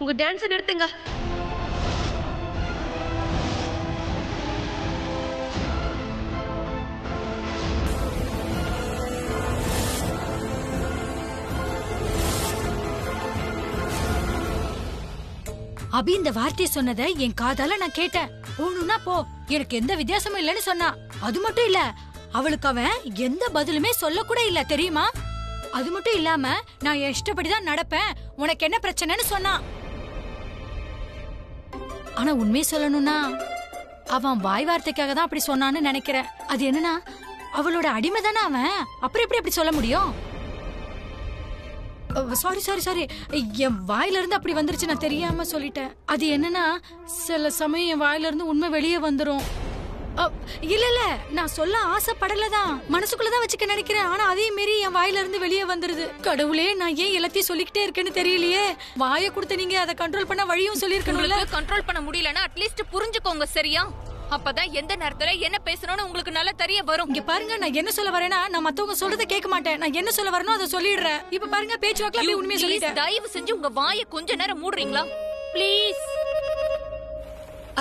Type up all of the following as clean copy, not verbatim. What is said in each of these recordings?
உங்க டான்ஸ் நிறுத்துங்க. அபி இந்த வார்த்தை சொன்னதை என் காதால நான் கேட்டேன். போணும்னா போ, எனக்கு எந்த வித்தியாசமும் இல்லைன்னு சொன்னா. அது மட்டும் இல்ல, அவளுக்கு அவன் எந்த பதிலுமே சொல்ல கூட இல்ல தெரியுமா? அது மட்டும் இல்லாம நான் என் இஷ்டப்படிதான் நடப்பேன், உனக்கு என்ன பிரச்சனைன்னு சொன்னான். ஆனா உண்மையை சொல்லணும்னா அவன் வாய் வார்த்தைக்காக தான் அப்படி சொன்னான்னு நினைக்கிறேன். அது என்னன்னா அவளோட அடிமை தானே அவன், அப்புறம் எப்படி அப்படி சொல்ல முடியும்? சாரி சாரி சாரி, என் வாயில இருந்து அப்படி வந்துருச்சு, நான் தெரியாம சொல்லிட்டேன். அது என்னன்னா சில சமயம் என் வாயில இருந்து உண்மை வெளியே வந்துரும். இல்ல இல்ல, நான் சொல்ல ஆசைப்படலதான், மனசுக்குள்ளதான் வச்சுக்க நினைக்கிறேன். ஆனா அதே மாரி என் வாயில இருந்து வெளியே வந்துருது. கடவுளே, நான் ஏன் எல்லாத்தையும் சொல்லிக்கிட்டே இருக்கேன்னு தெரியலையே. வாயை கொடுத்து நீங்க அதை கண்ட்ரோல் பண்ண வழியும் சொல்லிருக்கணும்ல. கண்ட்ரோல் பண்ண முடியலன்னா அட்லீஸ்ட் புரிஞ்சுக்கோங்க, சரியா? அப்பதான் எந்த நேரத்துல என்ன பேசணும்னு உங்களுக்கு நல்லா தெரிய வரும். இங்க பாருங்க, நான் என்ன சொல்ல வரேன்னா, நான் மத்தவங்க சொல்றதை கேட்க மாட்டேன். நான் என்ன சொல்ல வரணும் அதை சொல்லிடுறேன். இப்ப பாருங்க, பேச்சுவாக்குல அப்படியே உண்மையை சொல்லிட்டேன். தயவு செஞ்சு உங்க வாயை கொஞ்ச நேரம் மூடுறீங்களா ப்ளீஸ்?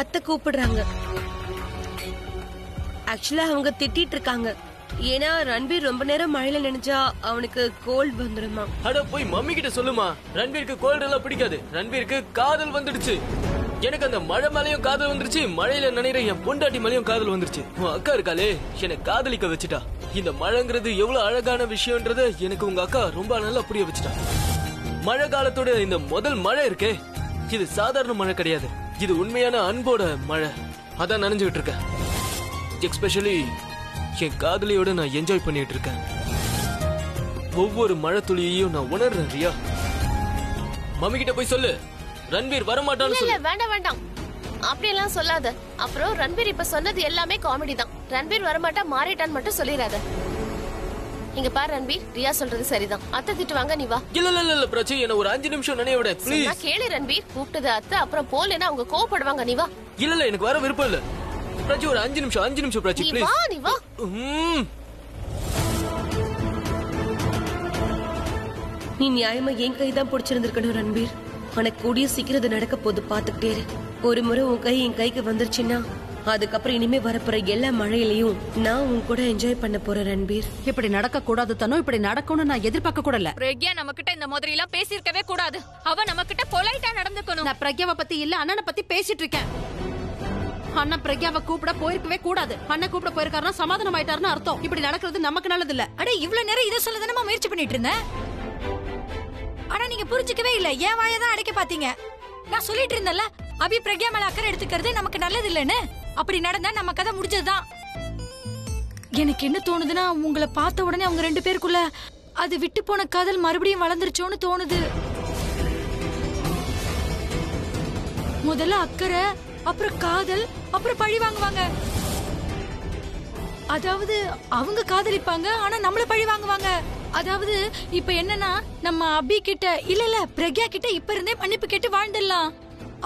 அத்தை கூப்பிடுறாங்க. ஆக்சுவலா அவங்க திட்டிட்டு இருக்காங்க. ஏன்னா ரன்பீர் ரொம்ப நேரம் மழையில நினைச்சா அவனுக்கு கோல்ட் வந்துடுமா. அட போய் மம்மி கிட்ட சொல்லுமா. ரன்பீருக்கு கோல்ட் எல்லாம் பிடிக்காது, ரன்பீருக்கு காதல் வந்துடுச்சு. எனக்கு அந்த மழை மேலயும் காதல் வந்துருச்சு, மழையில நினைற என் பொண்டாட்டி மேலயும் காதல் வந்துருச்சு. உன் அக்கா இருக்காளே, என்னை காதலிக்க வச்சுட்டா. இந்த மழைங்கிறது எவ்வளவு அழகான விஷயம்ன்றத எனக்கு உங்க அக்கா ரொம்ப நல்லா புரிய வச்சுட்டா. மழை காலத்தோட இந்த முதல் மழை இருக்கே, இது சாதாரண மழை கிடையாது, இது உண்மையான அன்போட மழை. அதான் நனைஞ்சுகிட்டு இருக்கேன். எஸ்பெஷலி என் காதலியோட நான் என்ஜாய் பண்ணிட்டு இருக்கேன். ஒவ்வொரு மழை துளியையும் நான் உணர்றேன். ரியா, மம்மி கிட்ட போய் சொல்லு, ரன்பீர் வரமாட்டான்னு சொல்லு. வேண்டாம் வேண்டாம், அப்படியெல்லாம் சொல்லாத. அப்புறம் ரன்பீர் இப்ப சொன்னது எல்லாமே காமெடி தான். ரன்பீர் வரமாட்டா, மாறிட்டான்னு மட்டும் சொல்லிடாத. இங்க பாரு ரன்பீர், ரியா சொல்றது சரிதான். அத்தை திட்டுவாங்க, நீ வா. இல்ல பிரச்சி, என்ன ஒரு 5 நிமிஷம் நினைய விட ப்ளீஸ். கேளு ரன்பீர், கூப்பிட்டது அத்தை, அப்புறம் போலனா அவங்க கோவப்படுவாங்க, நீ வா. இல்ல எனக்கு வர விருப்பம் இல்ல பிரச்சி. ஒரு 5 நிமிஷம் பிரச்சி ப்ளீஸ். நீ வா. நீ நியாயமா என் கைதான் பிடிச்சிருந்திருக்கணும் ரன்பீர். உனக்கு கூடிய சீக்கிரம் நடக்க போது பாத்துக்கிட்டே இரு. ஒரு முறை உன் கை என் கைக்கு வந்துருச்சுன்னா அதுக்கப்புறம் இனிமே வரப்போற எல்லா மழையிலையும் நான் உன் கூட என்ஜாய் பண்ண போறேன் ரன்பீர். இப்படி நடக்க கூடாது தனோ, இப்படி நடக்கும்னு நான் எதிர்பார்க்க கூட இல்ல. பிரக்யா நம்ம கிட்ட இந்த மாதிரி எல்லாம் பேசியிருக்கவே கூடாது. அவ நம்ம கிட்ட பொலைட்டா நடந்துக்கணும். நான் பிரக்யாவை பத்தி இல்ல, அண்ணனை பத்தி பேசிட்டு இருக்கேன். அண்ணன் பிரக்யாவை கூப்பிட போயிருக்கவே கூடாது. அண்ணன் கூப்பிட போயிருக்காருன்னா சமாதானம் ஆயிட்டாருன்னு அர்த்தம். இப்படி நடக்கிறது நமக்கு நல்லது இல்ல. அடே, இவ்வளவு நேரம் இதை சொல்ல தானே முயற்சி பண்ணிட்டு இருந்தேன். ஆனா நீங்க புரிஞ்சுக்கவே இல்ல, என் வாயதான் அடைக்க பாத்தீங்க. நான் சொல்லிட்டு இருந்தேன்ல, அபி பிரக்யா மேல அக்கறை எடுத்துக்கிறது நமக்கு நல்லது இல்லன்னு. அப்படி நடந்தா நம்ம கதை முடிஞ்சதுதான். எனக்கு என்ன தோணுதுன்னா, உங்களை பார்த்த உடனே அவங்க 2 பேருக்குள்ள அது விட்டு போன காதல் மறுபடியும் வளர்ந்துருச்சோன்னு தோணுது. முதல்ல அக்கறை, அப்புறம் காதல், அப்புறம் பழி வாங்குவாங்க. அதாவது அவங்க காதலிப்பாங்க, ஆனா நம்மள பழி வாங்குவாங்க. அதாவது இப்ப என்னன்னா, நம்ம அபி கிட்ட இல்ல பிரக்யா கிட்ட இப்ப இருந்தே மன்னிப்பு கேட்டு வாழ்ந்துடலாம்.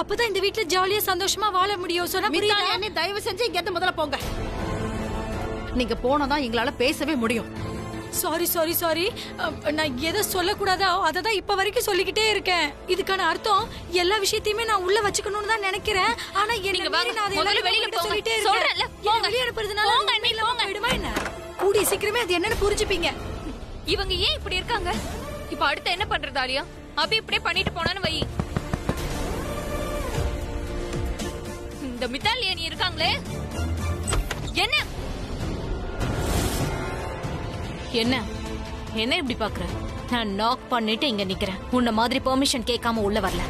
அப்பதான் இந்த வீட்டுல ஜாலியா சந்தோஷமா வாழ முடியும். சொன்னா புரியுதா? தயவு செஞ்சு இங்க முதல்ல போங்க. நீங்க போனதான் எங்களால பேசவே முடியும். சாரி சாரி சாரி, நான் எதை சொல்லக்கூடாதோ அததான் இப்ப வரைக்கும் சொல்லிக்கிட்டே இருக்கேன். இதுக்கான அர்த்தம் எல்லா விஷயத்தையுமே நான் உள்ள வச்சுக்கணும்னு தான் நினைக்கிறேன். ஆனா என்ன சொல்லிட்டே இருக்கேன். வெளியே அனுப்புறதுனால விடுமா என்ன? கூடிய சீக்கிரமே அது என்னன்னு புரிஞ்சுப்பீங்க. இவங்க ஏன் இப்படி இருக்காங்க? இப்ப அடுத்து என்ன பண்றது ஆலியா? அபி இப்படியே பண்ணிட்டு போனான்னு வை. இந்த மித்தாலியா நீ இருக்காங்களே, என்ன என்ன என்ன இப்படி பாக்குற? நான் நாக் பண்ணிட்டு இங்க நிக்கிறேன். உன்ன மாதிரி பெர்மிஷன் கேட்காம உள்ள வரல.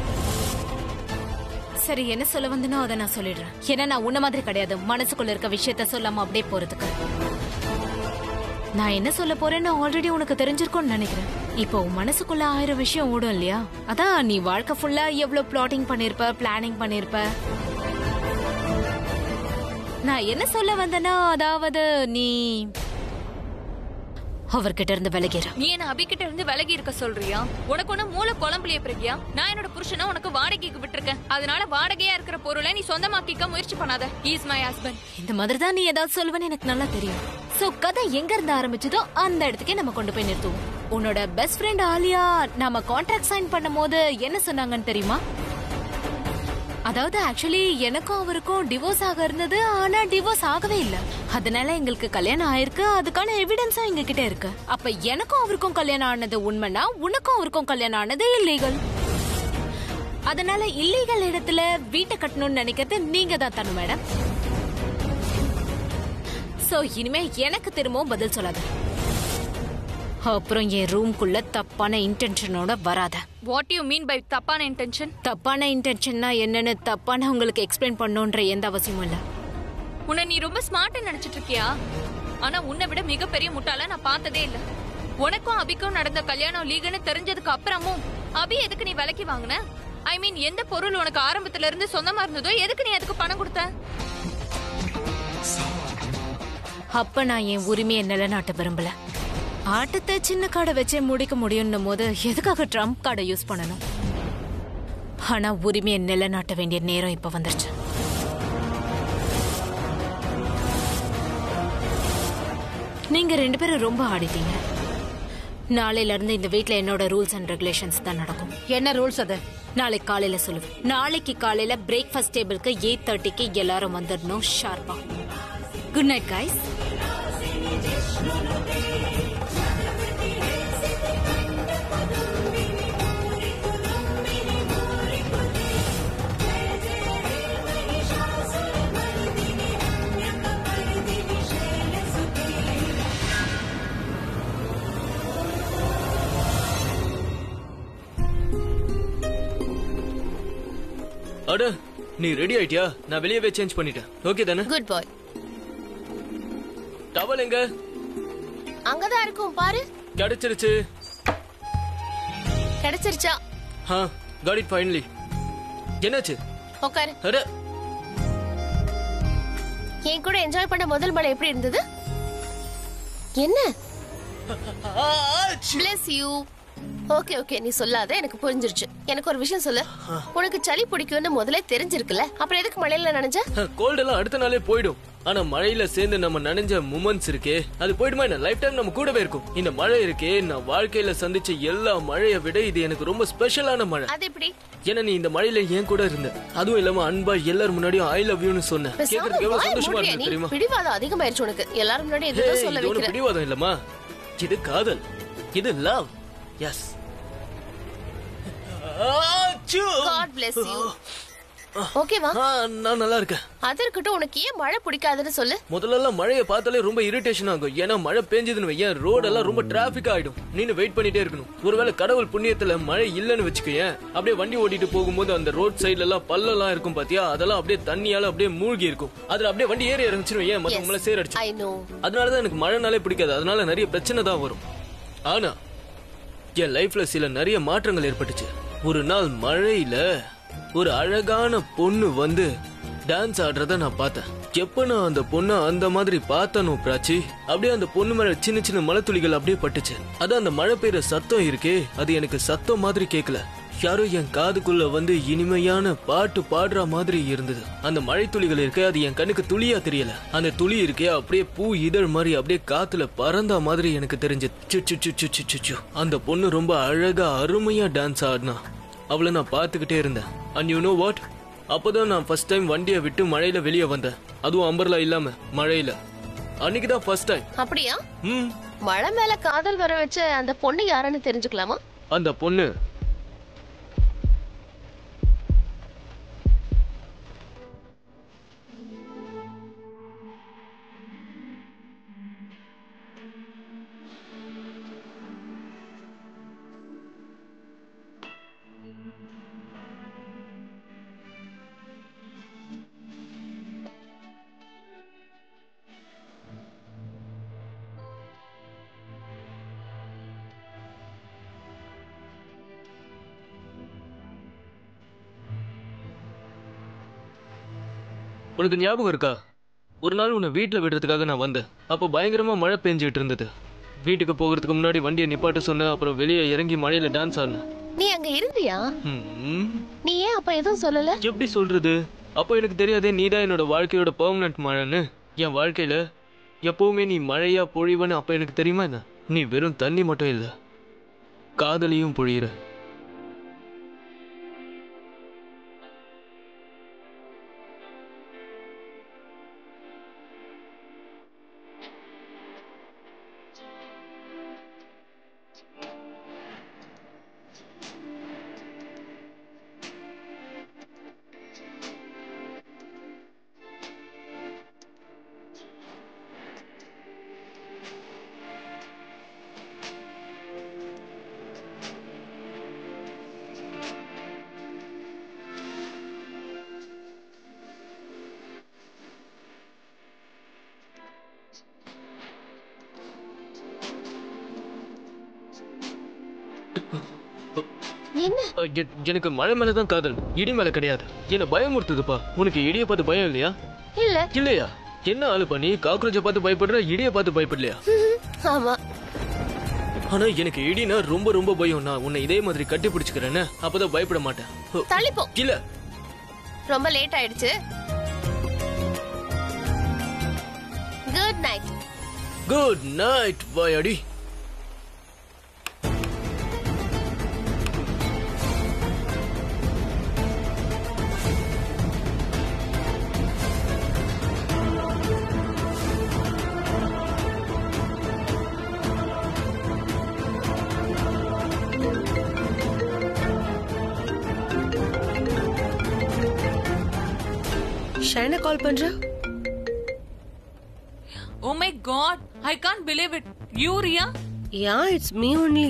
சரி, என்ன சொல்ல வந்தனோ அதை நான் சொல்லிடுறேன். ஏன்னா நான் உன்ன மாதிரி கிடையாது, மனசுக்குள்ள இருக்க விஷயத்த சொல்லாம அப்படியே போறதுக்கு. நான் என்ன சொல்ல போறேன்னு ஆல்ரெடி உனக்கு தெரிஞ்சிருக்கும்னு நினைக்கிறேன். இப்போ மனசுக்குள்ள 1000 விஷயம் ஓடும் இல்லையா? அதான் நீ வாழ்க்கை ஃபுல்லா எவ்வளவு பிளாட்டிங் பண்ணிருப்ப, பிளானிங் பண்ணிருப்ப. நான் என்ன சொல்ல வந்தேன்னா, அதாவது நீ அவர்கிட்ட இருந்து விலகிற. நீ என்ன அபி கிட்ட இருந்து விலகி இருக்க சொல்றியா? உனக்கு ஒண்ணு மூளை குழம்புலையே பிரக்யா. நான் என்னோட புருஷனை உனக்கு வாடகைக்கு விட்டுருக்கேன். அதனால வாடகையா இருக்கிற பொருளை நீ சொந்தமாக்கிக்க முயற்சி பண்ணாத. Is my husband. இந்த மாதிரி தான் நீ ஏதாவது சொல்லுவேன்னு எனக்கு நல்லா தெரியும். சோ கதை எங்க இருந்து ஆரம்பிச்சதோ அந்த இடத்துக்கே நம்ம கொண்டு போய் நிறுத்துவோம். உன்னோட பெஸ்ட் ஃப்ரெண்ட் ஆலியா நாம கான்ட்ராக்ட் சைன் பண்ணும் போது என்ன சொன்னாங்கன்னு தெரியுமா? அதாவது ஆக்சுவலி எனக்கும் அவருக்கும் டிவோர்ஸ் ஆக இருந்தது, ஆனா டிவோர்ஸ் ஆகவே இல்ல. அதனால எங்களுக்கு கல்யாணம் ஆயிருக்கு, அதுக்கான எவிடன்ஸும் எங்க கிட்ட இருக்கு. அப்ப எனக்கும் அவருக்கும் கல்யாணம் ஆனது உண்மைனா உனக்கும் அவருக்கும் கல்யாணம் ஆனது இல்லீகல். அதனால இல்லீகல் இடத்துல வீட்டை கட்டணும்னு நினைக்கிறது நீங்க தான் தானு மேடம். சோ இனிமே எனக்கு திரும்பவும் பதில் சொல்லாத. அப்புறம் என் ரூம்குள்ள தப்பான இன்டென்ஷனோட வராத. வாட் யூ மீன் பை தப்பான இன்டென்ஷன்? தப்பான இன்டென்ஷன்னா என்னன்னு தப்பான உங்களுக்கு எக்ஸ்பிளைன் பண்ணணும்ன்ற எந்த அவசியமும் இல்ல. உன்னை நீ ரொம்ப ஸ்மார்ட்டா நினைச்சிட்டு இருக்கியா? ஆனா உன்னை விட மிகப்பெரிய முட்டாள நான் பார்த்ததே இல்ல. உனக்கும் அபிக்கும் நடந்த கல்யாணம் லீகன்னு தெரிஞ்சதுக்கு அப்புறமும் அபி எதுக்கு நீ விலைக்கு வாங்கின? ஐ மீன் எந்த பொருள் உனக்கு ஆரம்பத்துல இருந்து சொந்தமா இருந்ததோ எதுக்கு நீ அதுக்கு பணம் கொடுத்த? அப்ப நான் என் உரிமையை நிலைநாட்ட விரும்பல. ஆட்டத்தை சின்ன கார்டை வச்சே முடிக்க முடியும் போது எதுக்காக ட்ரம்ப் கார்டை யூஸ் பண்ணணும்? ஆனா உரிமையை நிலைநாட்ட வேண்டிய நேரம் இப்ப வந்துருச்சு. நீங்க 2 பேரும் ரொம்ப ஆடிட்டீங்க. நாளையில இருந்து இந்த வீட்ல என்னோட ரூல்ஸ் அண்ட் ரெகுலேஷன்ஸ் தான் நடக்கும். என்ன ரூல்ஸ் அது? நாளைக்கு காலையில சொல்லுவேன். நாளைக்கு காலையில பிரேக்ஃபாஸ்ட் டேபிளுக்கு 8:30க்கு எல்லாரும் வந்துடணும் ஷார்ப்பா. Good night guys. அட நீ ரெடி ஆயிட்டியா? நான் வெளியவே சேஞ்ச் பண்ணிட்டேன். ஓகே தானே? குட் பாய். டவல் எங்க? அங்கதான் இருக்கும் பாரு. கிடைச்சிருச்சு. கிடைச்சிருச்சா? Got it finally. என்னாச்சு? உட்காரு. அட என் கூட என்ஜாய் பண்ண முதல் மழை எப்படி இருந்தது? என்ன? Bless you. ஓகே ஓகே, நீ சொல்லாத, எனக்கு புரிஞ்சிருச்சு. எனக்கு ஒரு விஷயம் சொல்லு. உனக்கு சளி பிடிக்கும்னு முதல்ல தெரிஞ்சிருக்குல்ல, அப்புறம் எதுக்கு மழையில நனைஞ்ச? கோல்ட் எல்லாம் அடுத்த நாளே போயிடும். ஆனா மழையில சேர்ந்து நம்ம நனைஞ்ச மூமெண்ட்ஸ் இருக்கே, அது போயிடுமா என்ன? லைஃப் டைம் நம்ம கூடவே இருக்கும். இந்த மழை இருக்கே, நான் வாழ்க்கையில சந்திச்ச எல்லா மழையை விட இது எனக்கு ரொம்ப ஸ்பெஷலான மழை. அது எப்படி? ஏன்னா நீ இந்த மழையில ஏன் கூட இருந்த, அதுவும் இல்லாம அன்பா எல்லாரும் முன்னாடியும் ஐ லவ் யூன்னு சொன்ன. கேக்குறதுக்கு எவ்வளவு சந்தோஷமா இருக்கு தெரியுமா? பிடிவாதம் அதிகமாயிருச்சு உனக்கு. எல்லாரும் முன்னாடி எதுவும் சொல்ல இது வைக்கிற. பிடிவாதம் இல்லம்மா, இது காதல், இது love. Yes. God bless you. ஓகேவா? நான் நல்லா இருக்கேன். அது இருக்கட்டும், உனக்கு ஏன் மழை பிடிக்காதுன்னு சொல்லு. முதல்ல மழையை பார்த்தாலே ரொம்ப இரிட்டேஷன் ஆகும். ஏன்னா மழை பெஞ்சதுன்னு வையன், ரோடெல்லாம் ரொம்ப டிராபிக் ஆயிடும். நீனு வெயிட் பண்ணிட்டே இருக்கணும். ஒருவேளை கடவுள் புண்ணியத்துல மழை இல்லன்னு வச்சுக்கேன், அப்படியே வண்டி ஓட்டிட்டு போகும்போது அந்த ரோட் சைட்ல எல்லாம் பள்ளம் இருக்கும் பாத்தியா, அதெல்லாம் அப்படியே தண்ணியால அப்படியே மூழ்கி இருக்கும். அதுல அப்படியே வண்டி ஏறி இறங்கிச்சிரும். ஏன் மத்தவங்கள சேரடிச்சு. I know. அதனாலதான் எனக்கு மழைனாலே பிடிக்காது. அதனால நிறைய பிரச்சனை தான் வரும். ஆனா என் லைஃப்ல சில நிறைய மாற்றங்கள் ஏற்பட்டுச்சு. ஒரு நாள் மழையில ஒரு அழகான பொண்ணு வந்து டான்ஸ் ஆடுறத நான் பார்த்தேன். எப்ப நான் அந்த பொண்ணை அந்த மாதிரி பார்த்தனோ பிராச்சி, அப்படியே அந்த பொண்ணு மேல சின்ன சின்ன மழை துளிகள் அப்படியே பட்டுச்சு. அது அந்த மழை பெய்யுற சத்தம் இருக்கே, அது எனக்கு சத்தம் மாதிரி கேட்கல. யாரோ என் காதுக்குள்ள வந்து இனிமையான பாட்டு பாடுற மாதிரி இருந்தது. அந்த மழை துளிகள் இருக்கே, அது என் கண்ணுக்கு துளியா தெரியல. அந்த துளி இருக்கே அப்படியே பூ இதழ் மாதிரி அப்படியே காத்துல பறந்த மாதிரி எனக்கு தெரிஞ்சது. அந்த பொண்ணு ரொம்ப அழகா அருமையா டான்ஸ் ஆடினா. அவளை நான் பார்த்துக்கிட்டே இருந்தேன். அண்ட் யூ நோ வாட், அப்பதான் நான் ஃபர்ஸ்ட் டைம் வண்டியை விட்டு மழையில வெளியே வந்தேன். அதுவும் அம்பர்லா இல்லாம மழையில. அன்னைக்குதான் ஃபர்ஸ்ட் டைம். அப்படியா? மழை மேல காதல் வர வச்ச அந்த பொண்ணு யாருன்னு தெரிஞ்சுக்கலாமா? அந்த பொண்ணு உனக்கு ஞாபகம் இருக்கா? ஒரு நாள் உன்னை வீட்டுல விடுறதுக்காக நான் வந்தேன். அப்போ பயங்கரமா மழை பெஞ்சிட்டு இருந்தது. வீட்டுக்கு போகிறதுக்கு முன்னாடி வண்டியை நிப்பாட்ட சொன்ன. அப்புறம் வெளியே இறங்கி மழையில டான்ஸ் ஆடினேன். நீ அங்க இருந்தியா? நீ ஏன் அப்ப எதுவும் சொல்லல? எப்படி சொல்றது? அப்போ எனக்கு தெரியாதே நீதான் என்னோட வாழ்க்கையோட பெர்மனன்ட் மழைன்னு. என் வாழ்க்கையில எப்பவுமே நீ மழையா பொழிவன்னு அப்ப எனக்கு தெரியுமா என்ன? நீ வெறும் தண்ணி மட்டும் இல்ல, காதலியும் பொழியிற. எனக்கு மழை மேலதான் காதல், இடி மேல கிடையாது. என்ன பயமுறுத்துதுப்பா. உனக்கு இடிய பார்த்து பயம் இல்லையா? இல்ல. இல்லையா? என்ன ஆளு பண்ணி காக்ரோச்சை பார்த்து பயப்படுற, இடிய பார்த்து பயப்படலையா? ஆமா. ஆனா எனக்கு இடினா ரொம்ப ரொம்ப பயம். நான் உன்னை இதே மாதிரி கட்டி பிடிச்சுக்கிறேன்னு, அப்பதான் பயப்பட மாட்டேன். தள்ளிப்போ. இல்ல, ரொம்ப லேட் ஆயிடுச்சு. Good night. குட் நைட் வாயாடி. ஷைனா கால் பண்ற? Oh my god, I can't believe it. You Ria? Yeah, it's me only.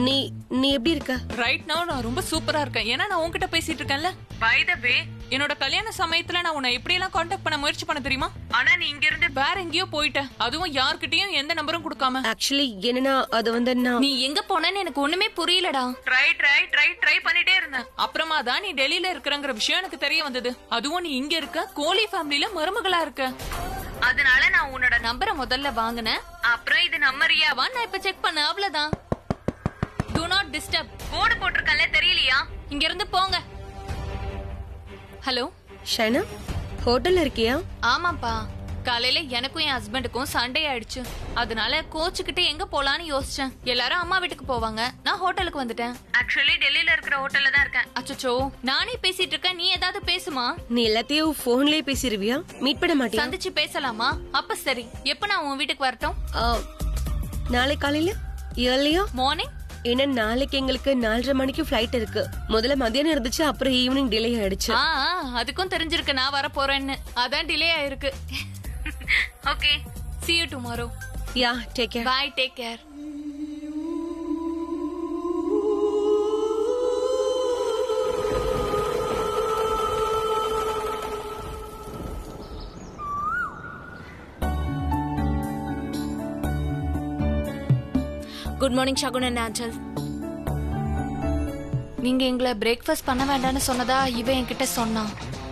நீ எப்படி இருக்க? Right now நான் ரொம்ப சூப்பரா இருக்கேன். ஏன்னா நான் உன்கிட்ட பேசிட்டு இருக்கேன்ல. By the way, என்னோட கல்யாண சமயத்துல நான் உன்னை எப்படி எல்லாம் கான்டாக்ட் பண்ண முயற்சி பண்ண தெரியுமா? ஆனா நீ இங்க இருந்து வேற எங்கேயோ போயிட்ட. அதுவும் யார்கிட்டயும் எந்த நம்பரும் கொடுக்காம. ஆக்சுவலி என்னன்னா அது வந்து நீ எங்க போனேன்னு எனக்கு ஒண்ணுமே புரியலடா. ட்ரை பண்ணிட்டே இருந்தேன். அப்புறமா தான் நீ டெல்லியில இருக்கறங்கற விஷயம் எனக்கு தெரிய வந்தது. அதுவும் நீ இங்க இருக்க, கோலி ஃபேமிலில மருமகளா இருக்க. அதனால நான் உன்னோட நம்பரை முதல்ல வாங்குனேன். அப்புறம் இது நம்ம ரியாவா நான் இப்ப செக் பண்ண, அவ்வளவுதான். Do not disturb. போர்டு போட்டிருக்கல, தெரியலையா? இங்க இருந்து போங்க. ஹலோ ஷைனா, ஹோட்டல்ல இருக்கியா? ஆமாப்பா, காலையில எனக்கும் என் ஹஸ்பண்டுக்கும் சண்டே ஆயிடுச்சு. அதனால கோச்சுக்கிட்டு எங்க போலான்னு யோசிச்சேன். எல்லாரும் அம்மா வீட்டுக்கு போவாங்க, நான் ஹோட்டலுக்கு வந்துட்டேன். ஆக்சுவலி டெல்லியில இருக்கிற ஹோட்டல்ல தான் இருக்கேன். அச்சச்சோ, நானே பேசிட்டு இருக்கேன், நீ ஏதாவது பேசுமா? நீ எல்லாத்தையும் போன்லயே பேசிடுவியா? மீட் பண்ண மாட்டியா? சந்திச்சு பேசலாமா? அப்ப சரி, எப்ப நான் உன் வீட்டுக்கு வரட்டும்? நாளை காலையில ஏர்லியா மார்னிங். ஏன்னா நாளைக்கு எங்களுக்கு 4:30 மணிக்கு ஃபிளைட் இருக்கு. முதல்ல மதியானம் இருந்துச்சு, அப்புறம் ஈவினிங் டிலே ஆயிடுச்சு. அதுக்கும் தெரிஞ்சிருக்கு நான் வர போறேன்னு, அதான் டிலே ஆயிருக்கு. Okay, see you tomorrow. Yeah, take care. Bye, take care. Good morning Shagun and Anchal. நீங்க எங்களை பிரேக்ஃபாஸ்ட் பண்ண வேண்டாம்னு சொன்னதா இவ என்கிட்ட சொன்னா.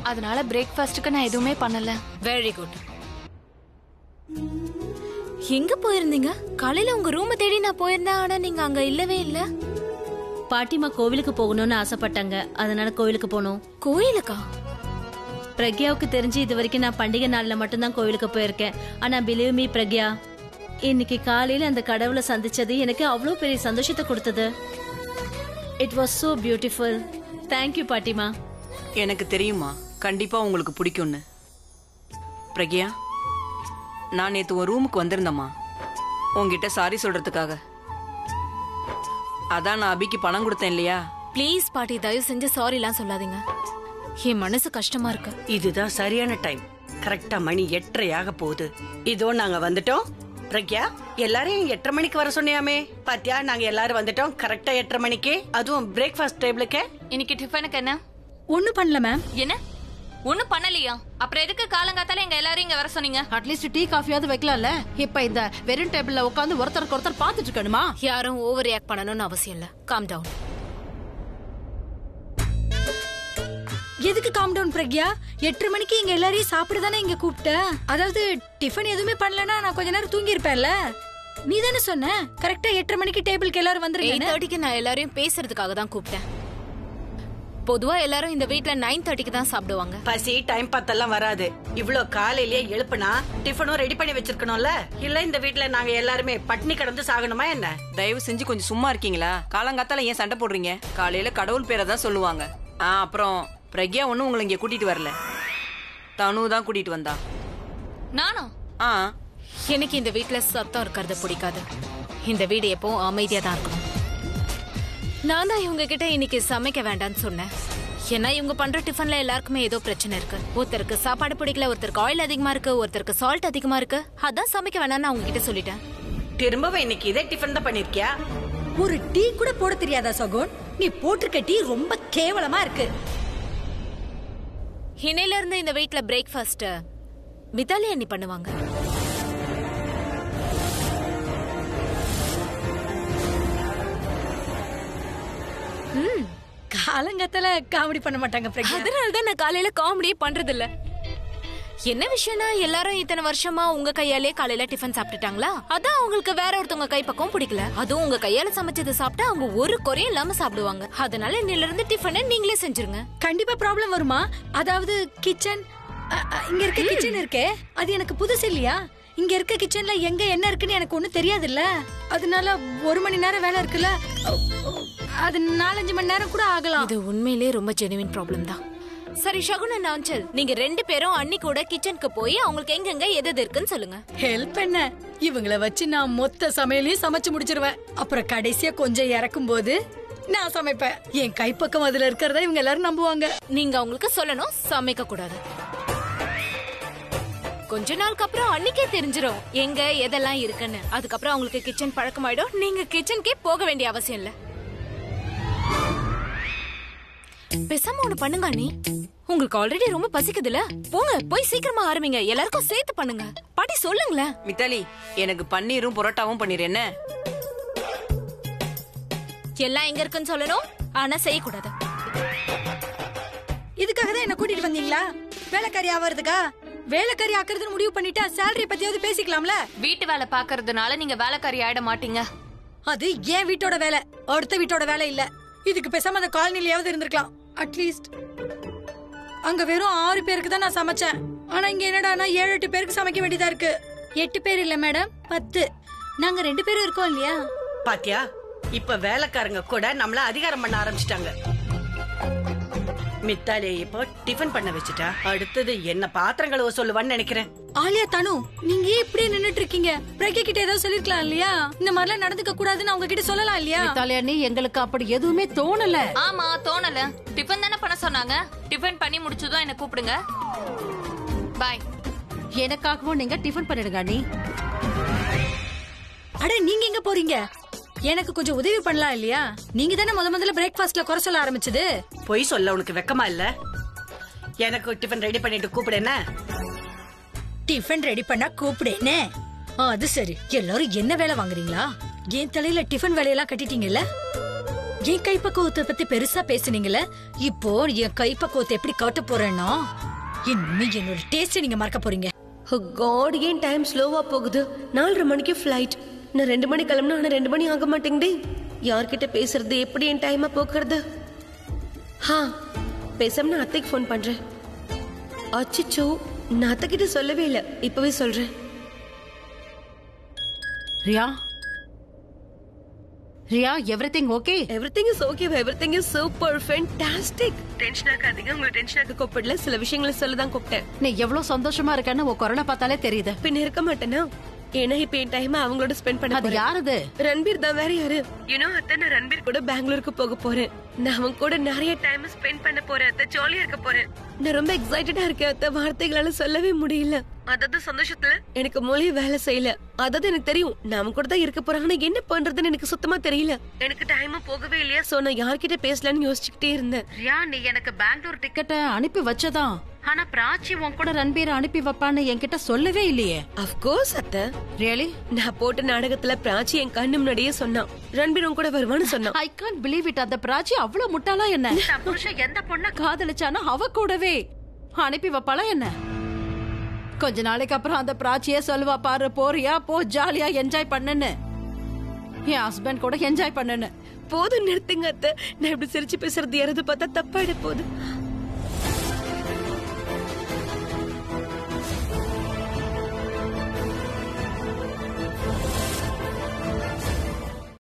அதனால பிரேக்ஃபாஸ்ட்க்கு நான் எதுவுமே பண்ணல. Very good. எங்க போயிருந்தீங்க? காலையில உங்க ரூமை தேடி நான் போயிருந்தேன், ஆனா நீங்க அங்க இல்லவே இல்ல. பாட்டிமா கோவிலுக்கு போகணும்னு ஆசைப்பட்டாங்க, அதனால கோவிலுக்கு போனோம். கோயிலுக்கா? பிரக்யாவுக்கு தெரிஞ்சு இது வரைக்கும் நான் பண்டிகை நாள்ல மட்டும்தான் கோவிலுக்கு போயிருக்கேன். ஆனா பிலீவ் மீ பிரக்யா, இன்னைக்கு காலையில அந்த கடவுளை சந்திச்சது எனக்கு அவ்வளோ பெரிய சந்தோஷத்தை கொடுத்தது. It was so beautiful. Thank you பாட்டிமா. எனக்கு தெரியுமா, கண்டிப்பா உங்களுக்கு பிடிக்கும்னு. பிரக்யா, நான் நேத்து ஒரு ரூமுக்கு வந்திருந்தேம்மா, உங்ககிட்ட சாரி சொல்றதுக்காக. அதான் நான் அபிக்கு பணம் கொடுத்தேன் இல்லையா? ப்ளீஸ் பாட்டி, தயவு செஞ்சு சாரி எல்லாம் சொல்லாதீங்க. என் மனசு கஷ்டமா இருக்கு. இதுதான் சரியான டைம். கரெக்டா மணி 8:30 போகுது. இதோ நாங்க வந்துட்டோம். பிரக்யா, எல்லாரையும் 8:30 மணிக்கு வர சொன்னியாமே, பாத்தியா? நாங்க எல்லாரும் வந்துட்டோம் கரெக்டா 8:30 மணிக்கு. அதுவும் பிரேக்ஃபாஸ்ட் டேபிளுக்கு. இன்னைக்கு டிஃபனுக்கு என்ன? ஒண்ணும் பண்ணல மேம். என்ன ஒண்ணும் பண்ணலையா? அப்புறம் எதுக்கு காலங்காத்தால எங்க எல்லாரும் இங்க வர சொன்னீங்க? அட்லீஸ்ட் டீ காஃபியாவது வைக்கலாம்ல. இப்ப இந்த வெறும் டேபிள்ல உட்கார்ந்து ஒருத்தருக்கு ஒருத்தர் பாத்துட்டு இருக்கணுமா? யாரும் ஓவர் ரியாக்ட் பண்ணணும்னு அவசியம் இல்ல. Calm down. எதுக்கு காம் டவுன் பிரக்யா? 8:30 மணிக்கு இங்க எல்லாரையும் சாப்பிட தானே இங்க கூப்பிட்ட. அதாவது டிஃபன் எதுவுமே பண்ணலனா நான் கொஞ்ச நேரம் தூங்கி இருப்பேன்ல. நீ தானே சொன்ன கரெக்டா 8:30 மணிக்கு டேபிளுக்கு எல்லாரும் வந்துருங்க. 8:30க்கு நான் எல்லாரையும் பேசுறதுக்காக தான் கூப்பிட்டேன். பொதுவா எல்லாரும் இந்த வீட்ல 9:30க்கு தான் சாப்பிடுவாங்க. பசி டைம் பார்த்தெல்லாம் வராது. இவ்ளோ காலையிலேயே எழுப்புனா டிஃபனும் ரெடி பண்ணி வச்சிருக்கணும்ல. இல்ல இந்த வீட்ல நாங்க எல்லாருமே பட்னி கிடந்து சாகணுமா என்ன? தயவு செஞ்சு கொஞ்சம் சும்மா இருக்கீங்களா? காலங்காத்தால ஏன் சண்டை போடுறீங்க? காலையில கடவுள் பேரை தான் சொல்லுவாங்க. அப்புறம் பிரக்யா ஒன்னும் உங்களை இங்க கூட்டிட்டு வரல, தனு தான் கூட்டிட்டு வந்தா. நானா? எனக்கு இந்த வீட்ல சத்தம் இருக்கிறது பிடிக்காது. இந்த வீடு எப்போ அமைதியா தான் இருக்கணும். நான் தான் இவங்க கிட்ட இன்னைக்கு சமைக்க வேண்டாம்னு சொன்னேன். ஏன்னா இவங்க பண்ற டிஃபன்ல எல்லாருக்குமே ஏதோ பிரச்சனை இருக்கு. ஒருத்தருக்கு சாப்பாடு பிடிக்கல, ஒருத்தருக்கு ஆயில் அதிகமா இருக்கு, ஒருத்தருக்கு சால்ட் அதிகமா இருக்கு. அதான் சமைக்க வேண்டாம்னு அவங்க கிட்ட சொல்லிட்டேன். திரும்பவும் இன்னைக்கு இதே டிஃபன் தான் பண்ணிருக்கியா? ஒரு டீ கூட போட தெரியாதா சகோன்? நீ போட்டிருக்க டீ ரொம்ப கேவலமா இருக்கு. இன்னையில இருந்து இந்த வீட்ல பிரேக்ஃபாஸ்ட் மிதாலி அண்ணி பண்ணுவாங்க. காலங்கத்துல காமெடி பண்ண மாட்டாங்க பிரக்யா. அதனாலதான் நான் காலையில காமெடியே பண்றது இல்ல. என்ன விஷயம்னா எல்லாரும் இத்தனை வருஷமா உங்க கையாலே காலையில டிஃபன் சாப்பிட்டுட்டாங்களா, அதான் அவங்களுக்கு வேற ஒருத்தவங்க கை பக்கம் பிடிக்கல. அதுவும் உங்க கையால சமைச்சதை சாப்பிட்டா அவங்க ஒரு குறையும் இல்லாம சாப்பிடுவாங்க. அதனால இன்னில இருந்து டிஃபனை நீங்களே செஞ்சிருங்க. கண்டிப்பா ப்ராப்ளம் வருமா? அதாவது கிச்சன் இங்க இருக்க கிச்சன் இருக்கே அது எனக்கு புதுசு இல்லையா? இங்க இருக்க கிச்சன்ல எங்க என்ன இருக்குன்னு எனக்கு ஒண்ணு தெரியாது இல்ல. அதனால 1 மணி நேரம் வேலை இருக்குல்ல, அது 4-5 மணி நேரம் கூட ஆகலாம். இது உண்மையிலேயே ரொம்ப ஜெனுவின் ப்ராப்ளம் தான். சரி ஷகுனன் ஆஞ்சல், நீங்க 2 பேரும் அன்னி கூட கிச்சனுக்கு போய் அவங்களுக்கு எங்கெங்க எது இருக்குன்னு சொல்லுங்க. ஹெல்ப் என்ன, இவங்கள வச்சு நான் மொத்த சமையலையும் சமைச்சு முடிச்சிருவேன். அப்புறம் கடைசியா கொஞ்சம் இறக்கும் போது நான் சமைப்பேன். என் கைப்பக்கம் அதுல இருக்கிறத இவங்க எல்லாரும் நம்புவாங்க. நீங்க அவங்களுக்கு சொல்லணும் சமைக்க கூடாது. கொஞ்ச நாளுக்கு அப்புறம் அன்னைக்கே தெரிஞ்சிரும் எங்க எதெல்லாம் இருக்குன்னு. அதுக்கப்புறம் அவங்களுக்கு கிச்சன் பழக்கமாயிடும். நீங்க கிச்சனுக்கே போக வேண்டிய அவசியம் இல்ல. பேசாம ஒண்ணு பண்ணுங்க அண்ணி, உங்களுக்கு ஆல்ரெடி ரொம்ப பசிக்குதுல, போங்க போய் சீக்கிரமா ஆரம்பிங்க. எல்லாருக்கும் சேர்த்து பண்ணுங்க. பாட்டி சொல்லுங்களேன். மித்தாலி, எனக்கு பன்னீரும் புரோட்டாவும் பண்ணிரு. என்ன எல்லாம் எங்க இருக்குன்னு சொல்லணும், ஆனா செய்யக்கூடாது. இதுக்காக தான் என்ன கூட்டிட்டு வந்தீங்களா? வேலைக்காரி ஆவறதுக்கா? வேலைக்காரி ஆக்குறதுன்னு முடிவு பண்ணிட்டா சேலரி பத்தியாவது பேசிக்கலாம்ல. வீட்டு வேலை பாக்குறதுனால நீங்க வேலைக்காரி ஆயிட மாட்டீங்க. அது ஏன் வீட்டோட வேலை, அடுத்த வீட்டோட வேலை இல்ல. இதுக்கு பேசாம அந்த காலனிலயாவது இருந்திருக்கலாம். அட்லீஸ்ட் அங்க வெறும் 6 பேருக்கு தான் நான் சமைச்சேன். ஆனா இங்க என்னடானா 7-8 பேருக்கு சமைக்க வேண்டியதா இருக்கு. 8 பேர் இல்ல மேடம், 10. நாங்க 2 பேரும் இருக்கோம் இல்லையா? பாத்தியா, இப்ப வேலைக்காரங்க கூட நம்மள அதிகாரம் பண்ண ஆரம்பிச்சிட்டாங்க. மித்தாலே இப்போ டிஃபன் பண்ண வச்சுட்டா, அடுத்தது என்ன பாத்திரம் கழுவ சொல்லுவான்னு நினைக்கிறேன். ஆலியா, தனு, நீங்க ஏன் இப்படியே நின்னுட்டு இருக்கீங்க? பிரக்யா கிட்ட ஏதாவது சொல்லிருக்கலாம் இல்லையா? இந்த மாதிரிலாம் நடந்துக்க கூடாதுன்னு அவங்க கிட்ட சொல்லலாம் இல்லையா? மித்தாலியா, எங்களுக்கு அப்படி எதுவுமே தோணல. ஆமா தோணல. டிஃபன் தானே பண்ண சொன்னாங்க. டிஃபன் பண்ணி முடிச்சதும் என்ன கூப்பிடுங்க. பாய். எனக்காகவும் நீங்க டிஃபன் பண்ணிடுங்க அண்ணி. அட, நீங்க எங்க போறீங்க? எனக்கு கொஞ்சம் உதவி பண்ணலாம் இல்லையா? நீங்க தானே முதல்ல பிரேக்ஃபாஸ்ட்ல குறை சொல்ல ஆரம்பிச்சது. பொய் சொல்ல உனக்கு வெக்கமா இல்ல? எனக்கு டிஃபன் ரெடி பண்ணிட்டு கூப்பிடுன. டிஃபன் ரெடி பண்ணா கூப்பிடுனே. அது சரி, எல்லாரும் என்ன வேலை வாங்குறீங்களா? என் தலையில டிஃபன் வேலையெல்லாம் கட்டிட்டீங்கல்ல. என் கைப்பக்குவத்தை பத்தி பெருசா பேசுனீங்கல்ல. இப்போ என் கைப்பக்குவத்தை எப்படி காட்ட போறேன்னா, இனிமே என்னோட டேஸ்ட் நீங்க மறக்க போறீங்க. காட், ஏன் டைம் ஸ்லோவா போகுது? 4:30 மணிக்கு ஃபிளைட். நான் 2 மணி கிளம்புனா ஆனா 2 மணி ஆக மாட்டேங்குது. யார்கிட்ட பேசுறது, எப்படி என் டைமை போக்குறது? பேசாம நான் அத்தைக்கு ஃபோன் பண்றேன். அச்சோ, நான் அத்தை கிட்ட சொல்லவே இல்லை, இப்பவே சொல்றேன். Riya, Riya, everything okay? Everything is okay. Everything is super fantastic. Tension ஆகாதீங்க. உங்களை டென்ஷன் ஆக கூப்பிடல, சில விஷயங்களை சொல்லதான் கூப்பிட்டேன். நீ எவ்வளவு சந்தோஷமா இருக்கன்னு உன் குரலை பார்த்தாலே தெரியுது. பின்ன இருக்க மாட்டேனா? ஏன்னா இப்ப என் டைம் அவங்களோட ஸ்பெண்ட் பண்ண அது போறேன். யாரது? ரன்பீர் தான், வேற யாரு? அத்தை, நான் ரன்பீர் கூட பெங்களூருக்கு போக போறேன். நான் அவன் கூட நிறைய டைம் ஸ்பெண்ட் பண்ண போறேன் அத்தை. ஜாலியா இருக்க போறேன். நான் ரொம்ப எக்ஸைட்டடா இருக்கேன் அத்தை. வார்த்தைகளால சொல்லவே முடியல. அதாவது சந்தோஷத்துல எனக்கு மொழி வேலை செய்யல. அதாவது எனக்கு தெரியும் நான் அவன் கூட தான் இருக்க போறேன். ஆனா என்ன பண்றதுன்னு எனக்கு சுத்தமா தெரியல. எனக்கு டைமும் போகவே இல்லையா. சோ நான் யார்கிட்ட பேசலான்னு யோசிச்சுக்கிட்டே இருந்தேன். ரியா, நீ எனக்கு பெங்களூர் டிக்கெட்டை அனுப்பி வச்சதான். ஆனா பிராச்சி உன் கூட ரன்பீர் அனுப்பி வைப்பான்னு என்கிட்ட சொல்லவே இல்லையே. அஃப்கோர்ஸ் அத்தை. ரியலி? நான் போட்ட நாடகத்துல பிராச்சி என் கண்ணு முன்னாடியே சொன்னான் ரன்பீர் உன் கூட வருவான்னு சொன்னான். I can't believe it. அந்த பிராச்சி அவ்வளவு முட்டாளா என்ன? புருஷன் எந்த பொண்ண காதலிச்சானோ அவ கூடவே அனுப்பி வைப்பாளா என்ன? கொஞ்ச நாளைக்கு அப்புறம் அந்த பிராச்சியே சொல்லுவா, பாரு போறியா, போ ஜாலியா என்ஜாய் பண்ணுன்னு. என் ஹஸ்பண்ட் கூட என்ஜாய் பண்ணுன்னு. போதும், நிறுத்துங்க அத்தை. நான் இப்படி சிரிச்சு பேசுறது யாராவது பார்த்தா தப்பாயிட போகுது.